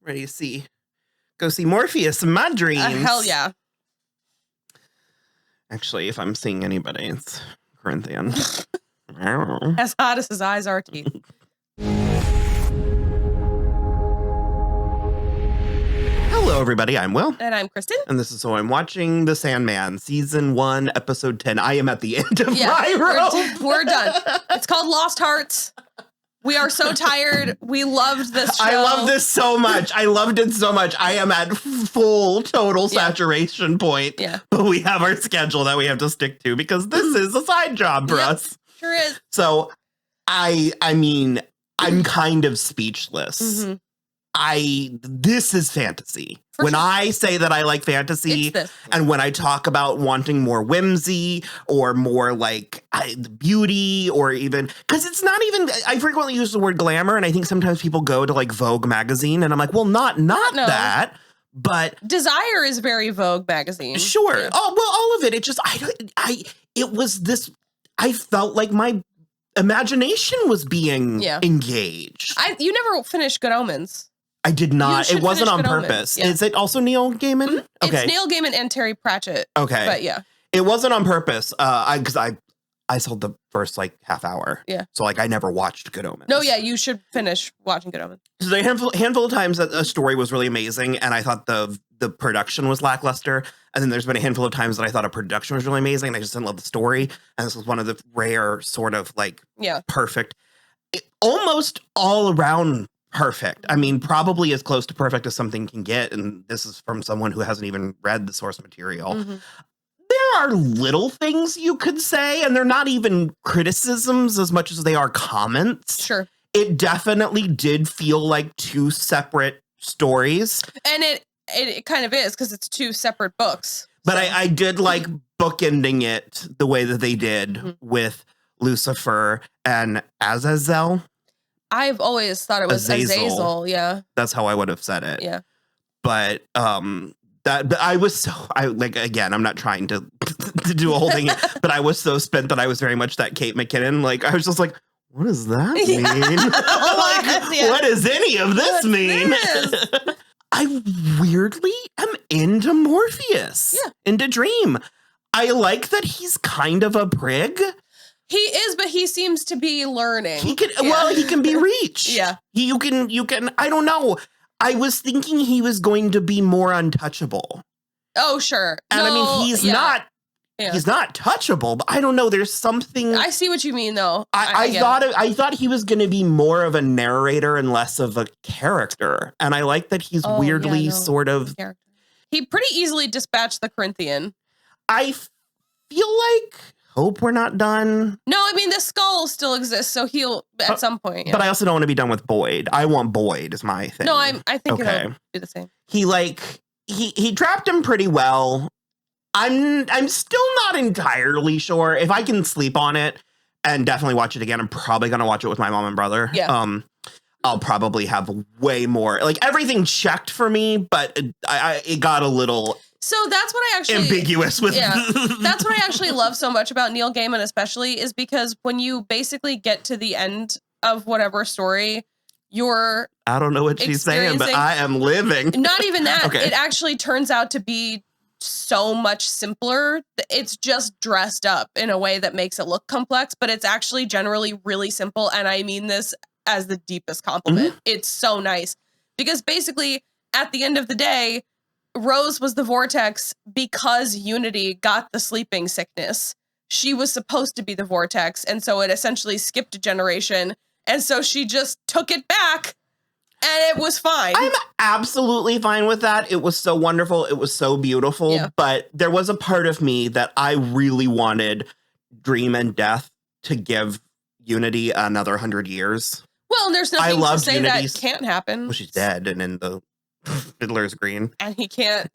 Ready to go see Morpheus in my dreams. Hell yeah. Actually, if I'm seeing anybody, it's Corinthian. As hot as his eyes are teeth. Hello, everybody. I'm Will. And I'm Kristen. And this is So I'm Watching The Sandman, Season 1, Episode 10. I am at the end of my rope. We're done. It's called Lost Hearts. We are so tired. We loved this show. I love this so much. I loved it so much. I am at full, total saturation point. Yeah. But we have our schedule that we have to stick to because this is a side job for us. Sure is. So, I mean, I'm kind of speechless. Mm-hmm. This is fantasy. When I say that I like fantasy, and when I talk about wanting more whimsy or more like beauty, or even because it's not even, I frequently use the word glamour, and I think sometimes people go to like Vogue magazine, and I'm like, well, not that, but Desire is very Vogue magazine. Sure. Yeah. Oh, well, all of it. It just, I felt like my imagination was being engaged. You never finished Good Omens. I did not. It wasn't on purpose. Yeah. Is it also Neil Gaiman? Mm-hmm. Okay. It's Neil Gaiman and Terry Pratchett. Okay. But yeah. It wasn't on purpose. Because I sold the first like half hour. Yeah. So like I never watched Good Omens. No, yeah, you should finish watching Good Omens. So there are a handful of times that a story was really amazing and I thought the production was lackluster. And then there's been a handful of times that I thought a production was really amazing and I just didn't love the story. And this was one of the rare sort of like perfect, almost all around perfect. I mean, probably as close to perfect as something can get. And this is from someone who hasn't even read the source material. Mm-hmm. There are little things you could say, and they're not even criticisms as much as they are comments. Sure. It definitely did feel like two separate stories. And it kind of is, because it's two separate books. But so. I did like bookending it the way that they did with Lucifer and Azazel. I've always thought it was Azazel. Yeah. That's how I would have said it. Yeah. But but I was again, I'm not trying to do a whole thing, but I was so spent that I was very much that Kate McKinnon. Like, I was just like, what does that mean? What does any of this mean? I weirdly am into Morpheus. Yeah. Into Dream. I like that he's kind of a prig. He is, but he seems to be learning. He can be reached. Yeah. You can, I don't know. I was thinking he was going to be more untouchable. Oh, sure. And I mean, he's not touchable, but I don't know. There's something. I see what you mean, though. I thought he was going to be more of a narrator and less of a character. And I like that he's weirdly sort of. He pretty easily dispatched the Corinthian. I feel like. Hope we're not done. No, I mean, the skull still exists, so he'll at some point. Yeah. But I also don't want to be done with Boyd. I want Boyd is my thing. No, I think it'll be the same. He trapped him pretty well. I'm still not entirely sure if I can sleep on it and definitely watch it again. I'm probably gonna watch it with my mom and brother. Yeah. I'll probably have way more. Like, everything checked for me, but it got a little. So that's what I actually ambiguous with. Yeah, that's what I actually love so much about Neil Gaiman, especially, is because when you basically get to the end of whatever story, you're I don't know what she's saying, but I am living. Not even that. Okay. It actually turns out to be so much simpler. It's just dressed up in a way that makes it look complex, but it's actually generally really simple. And I mean this as the deepest compliment. Mm-hmm. It's so nice because basically at the end of the day, Rose was the vortex because Unity got the sleeping sickness. She was supposed to be the vortex. And so it essentially skipped a generation. And so she just took it back and it was fine. I'm absolutely fine with that. It was so wonderful. It was so beautiful. Yeah. But there was a part of me that I really wanted Dream and Death to give Unity another 100 years. Well, and there's nothing to say that can't happen. Well, she's dead and in the Fiddler's Green. And he can't,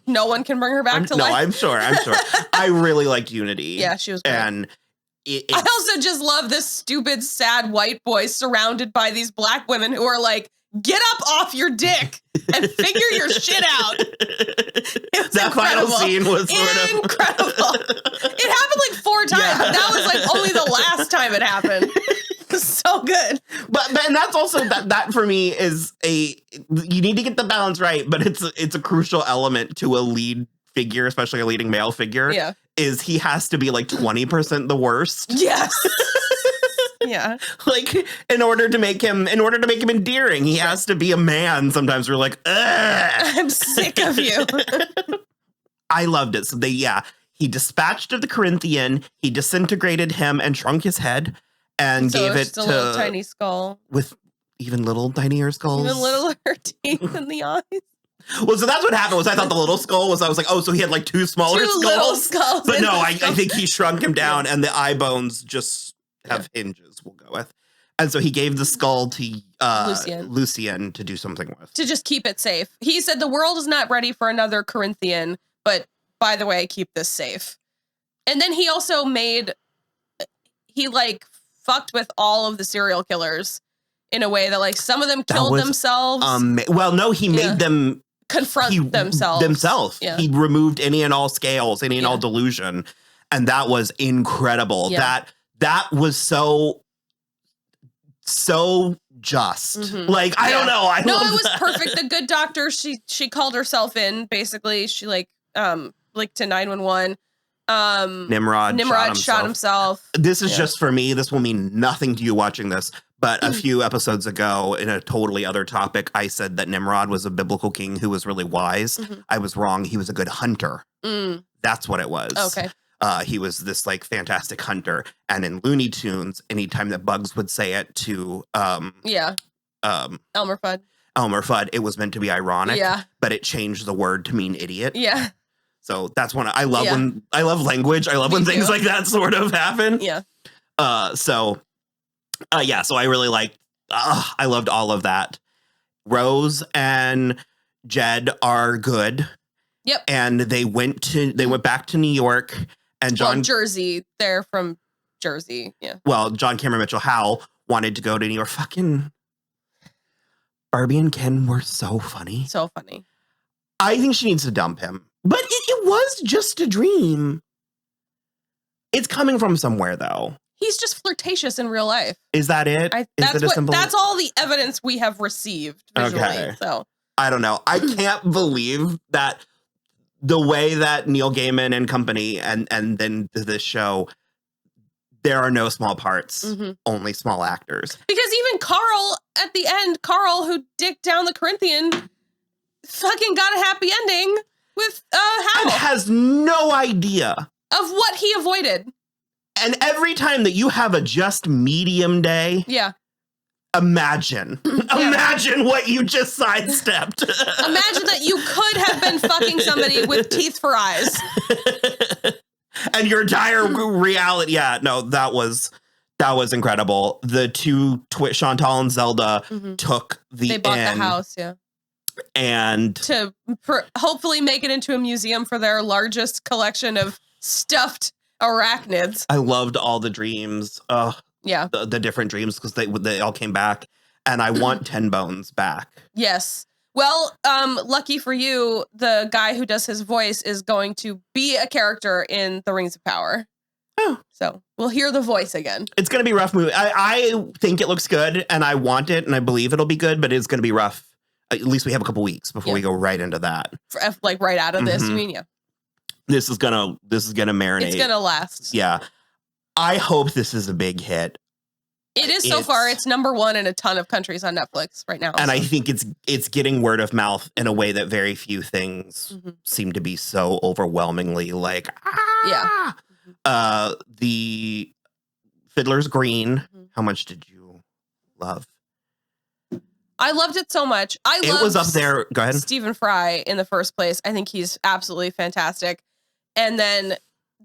no one can bring her back to life. No, I'm sure. I really liked Unity. Yeah, she was great. And I also just love this stupid, sad white boy surrounded by these black women who are like, get up off your dick and figure your shit out. That final scene was incredible. It happened like 4 times. Yeah. But that was like only the last time it happened. So good. But and that's also that for me is you need to get the balance right, but it's a crucial element to a lead figure, especially a leading male figure. Yeah. Is he has to be like 20% the worst. Yes. Yeah. Like in order to make him endearing, he has to be a man. Sometimes we're like, ugh. I'm sick of you. I loved it. So he dispatched of the Corinthian, he disintegrated him and shrunk his head and so gave it just a little tiny skull. With even little tinier skulls. Even littler teeth in the eyes. Well, so that's what happened was I thought the little skull was, I was like, oh, so he had like two smaller skulls. Little skulls. But no, I think he shrunk him down and the eye bones just have hinges, we'll go with. And so he gave the skull to Lucien to do something with. To just keep it safe. He said the world is not ready for another Corinthian, but by the way, keep this safe. And then he also fucked with all of the serial killers in a way that like some of them killed themselves. Well, no, he made them confront themselves. Yeah. He removed any and all scales, any and all delusion. And that was incredible. Yeah. That was so just. Mm-hmm. Like, I don't know. It was perfect. The good doctor, she called herself in. Basically, she to 911. Nimrod shot himself. This is just for me. This will mean nothing to you watching this. But a few episodes ago, in a totally other topic, I said that Nimrod was a biblical king who was really wise. Mm-hmm. I was wrong. He was a good hunter. That's what it was. Okay. He was this like fantastic hunter. And in Looney Tunes, anytime that Bugs would say it to Elmer Fudd, it was meant to be ironic. Yeah. But it changed the word to mean idiot. Yeah. So that's when I love language. I love when things like that sort of happen. Yeah. So I really liked, I loved all of that. Rose and Jed are good. Yep. And they went back to New York and Jersey. They're from Jersey. Yeah. Well, John Cameron Mitchell Howell wanted to go to New York. Fucking Barbie and Ken were so funny. So funny. I think she needs to dump him. But it was just a dream. It's coming from somewhere, though. He's just flirtatious in real life. Is that it? That's all the evidence we have received visually. Okay. So I don't know. I can't believe that the way that Neil Gaiman and company and then this show, there are no small parts, only small actors. Because even Carl, at the end, who dicked down the Corinthian, fucking got a happy ending with Howell. And has no idea of what he avoided. And every time that you have a just medium day, imagine what you just sidestepped. Imagine that you could have been fucking somebody with teeth for eyes. And your entire reality. Yeah, no, that was incredible. The two Chantal and Zelda took They bought the house, and to hopefully make it into a museum for their largest collection of stuffed arachnids. I loved all the dreams. The different dreams because they all came back, and I want 10 Bones back. Yes. Well, lucky for you, the guy who does his voice is going to be a character in The Rings of Power. Oh. So we'll hear the voice again. It's going to be a rough movie. I think it looks good, and I want it, and I believe it'll be good, but it's going to be rough. At least we have a couple weeks before we go right into that. Like right out of this, you mean? Yeah. This is gonna marinate. It's gonna last. Yeah. I hope this is a big hit. It is so far. It's #1 in a ton of countries on Netflix right now. And I think it's getting word of mouth in a way that very few things seem to be so overwhelmingly like, the Fiddler's Green. How much did you love? I loved it so much. It was up there. Go ahead. Stephen Fry in the first place. I think he's absolutely fantastic. And then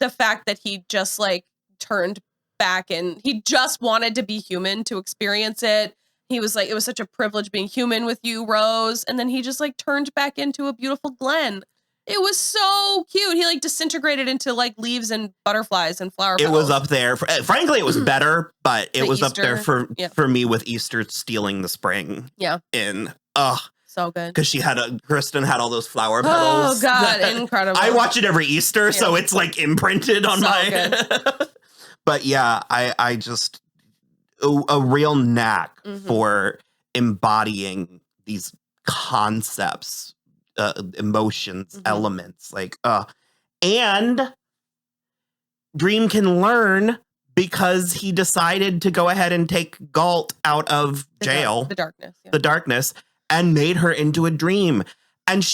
the fact that he just like turned back and he just wanted to be human to experience it. He was like, it was such a privilege being human with you, Rose. And then he just like turned back into a beautiful Glen. It was so cute. He like disintegrated into like leaves and butterflies and flower petals. It was up there. Frankly, it was better, but it was Easter, up there for me with Easter stealing the spring. Yeah. So good. Because Kristen had all those flower petals. Oh God, incredible. I watch it every Easter, so it's like imprinted on my good. But yeah, I just a real knack Mhm. for embodying these concepts, emotions, Mhm. elements, and Dream can learn because he decided to go ahead and take Galt out of jail, The darkness. Yeah. the darkness, and made her into a dream. And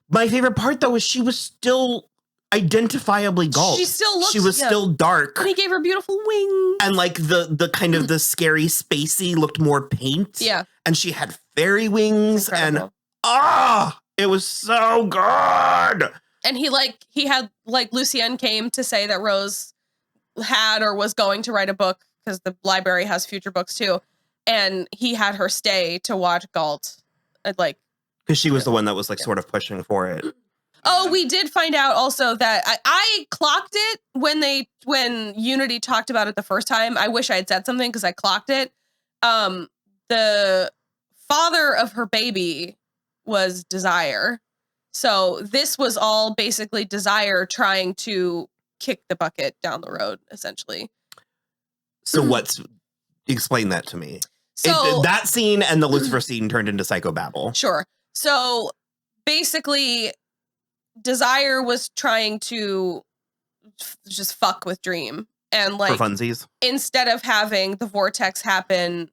my favorite part though, is she was still identifiably Galt. She still looked. She was still dark. And he gave her beautiful wings. And like the kind of the scary spacey looked more paint. Yeah. And she had fairy wings and incredible. it was so good. And he had Lucien came to say that Rose had or was going to write a book because the library has future books too. And he had her stay to watch Galt. Because she was the one that was sort of pushing for it. Oh, we did find out also that I clocked it when Unity talked about it the first time. I wish I had said something because I clocked it. The father of her baby was Desire. So this was all basically Desire trying to kick the bucket down the road, essentially. So explain that to me. So that scene and the Lucifer scene turned into psychobabble. Sure. So basically, Desire was trying to just fuck with Dream. And for funsies. Instead of having the vortex happen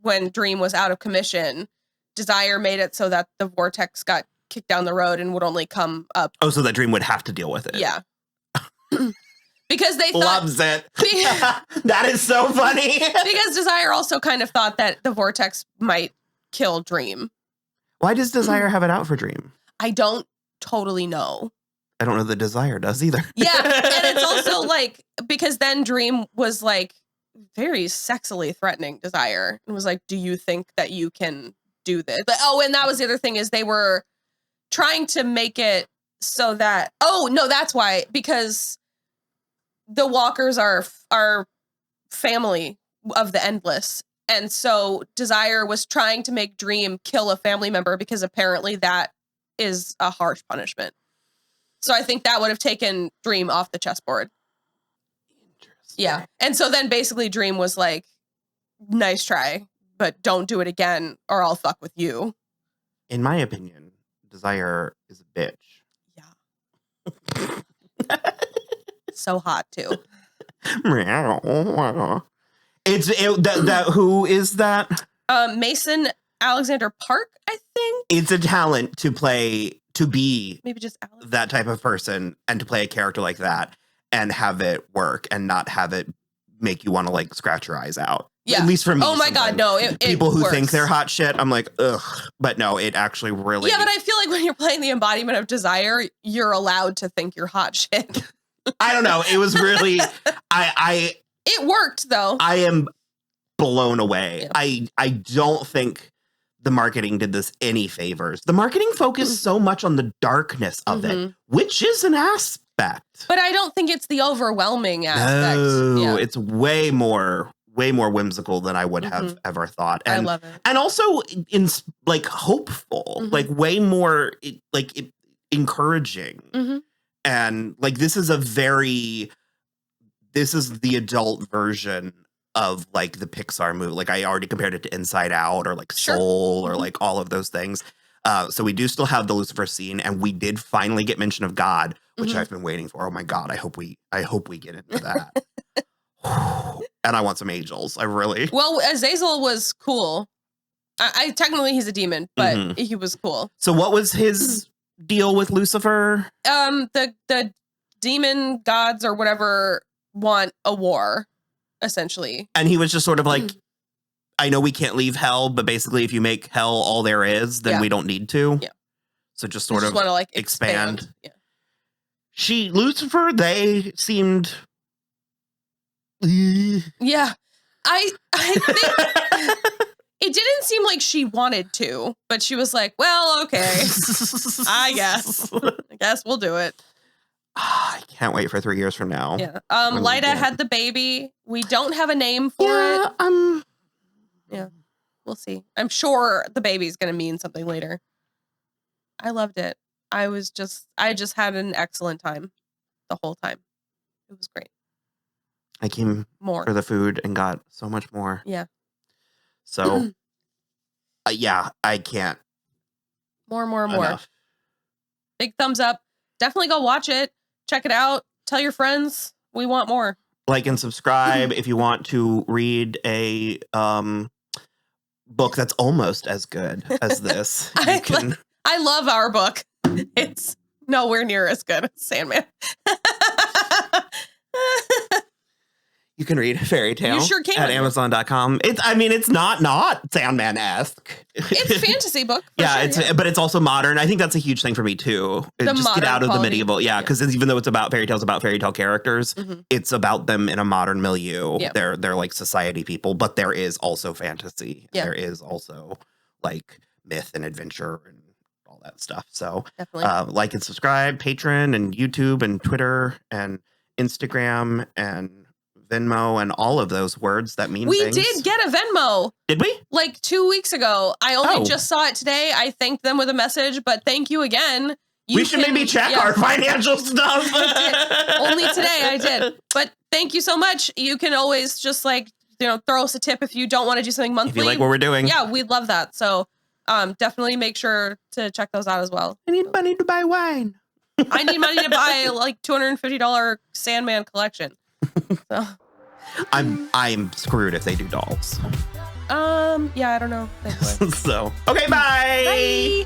when Dream was out of commission, Desire made it so that the vortex got kicked down the road and would only come up. Oh, so that Dream would have to deal with it. Yeah. Because they thought... Loves it. That is so funny. Because Desire also kind of thought that the vortex might kill Dream. Why does Desire have it out for Dream? I don't totally know. I don't know that Desire does either. Yeah. And it's also because then Dream was very sexily threatening Desire and was like, do you think that you can do this? And that was the other thing is they were trying to make it so that, no, that's why, because the Walkers are family of the Endless. And so Desire was trying to make Dream kill a family member because apparently that is a harsh punishment. So I think that would have taken Dream off the chessboard. Interesting. Yeah. And so then basically Dream was like, nice try, but don't do it again or I'll fuck with you. In my opinion, Desire is a bitch. Yeah. So hot too. Who is that? Mason Alexander Park, I think. It's a talent to be maybe just Alex. That type of person and to play a character like that and have it work and not have it make you want to scratch your eyes out. Yeah. At least for me. Oh my God, no. People who works. think they're hot shit, I'm like, ugh. But no, it actually really. Yeah, but I feel like when you're playing the embodiment of Desire, you're allowed to think you're hot shit. I don't know. It was really, It worked though. I am blown away. Yeah. I don't think the marketing did this any favors. The marketing focused so much on the darkness of it, which is an aspect. But I don't think it's the overwhelming aspect. No, it's way more whimsical than I would have ever thought. And, I love it. And also hopeful, way more encouraging. Mm-hmm. And this is the adult version of the Pixar movie. I already compared it to Inside Out or Soul or all of those things. So we do still have the Lucifer scene, and we did finally get mention of God, which I've been waiting for. Oh my God, I hope we get into that. And I want some angels. I really. Well, Azazel was cool. I technically he's a demon, but he was cool. So what was his deal with Lucifer? The demon gods or whatever want a war, essentially. And he was just sort of I know we can't leave hell, but basically if you make hell all there is, then we don't need to. Yeah. So just sort of want to expand. Yeah. Lucifer, they seemed. Yeah. I think it didn't seem like she wanted to, but she was like, well, okay. I guess we'll do it. I can't wait for 3 years from now. Yeah. Lyda had the baby. We don't have a name for it. Yeah. We'll see. I'm sure the baby's going to mean something later. I loved it. I just had an excellent time the whole time. It was great. I came more. for the food and got so much more. Yeah. So, yeah, I can't. More. Enough. Big thumbs up. Definitely go watch it. Check it out. Tell your friends. We want more. Like and subscribe if you want to read a book that's almost as good as this. I love our book. It's nowhere near as good as Sandman. You can read Fairytale You sure can. at Amazon.com. It's not Sandman-esque. It's a fantasy book. But it's also modern. I think that's a huge thing for me too. Just get out of the medieval. Yeah, because even though it's about fairy tales, about fairy tale characters, it's about them in a modern milieu. Yeah. They're like society people, but there is also fantasy. Yeah. There is also like myth and adventure and all that stuff. So definitely like and subscribe, Patreon and YouTube and Twitter and Instagram and Venmo and all of those words that mean things. We did get a Venmo. Did we? Like 2 weeks ago. I only just saw it today. I thanked them with a message, but thank you again. We should maybe check our financial stuff. Only today I did. But thank you so much. You can always just throw us a tip if you don't want to do something monthly. If you like what we're doing. Yeah, we'd love that. So definitely make sure to check those out as well. I need money to buy wine. I need money to buy like $250 Sandman collection. So I'm screwed if they do dolls. Yeah, I don't know. So okay, bye. Bye.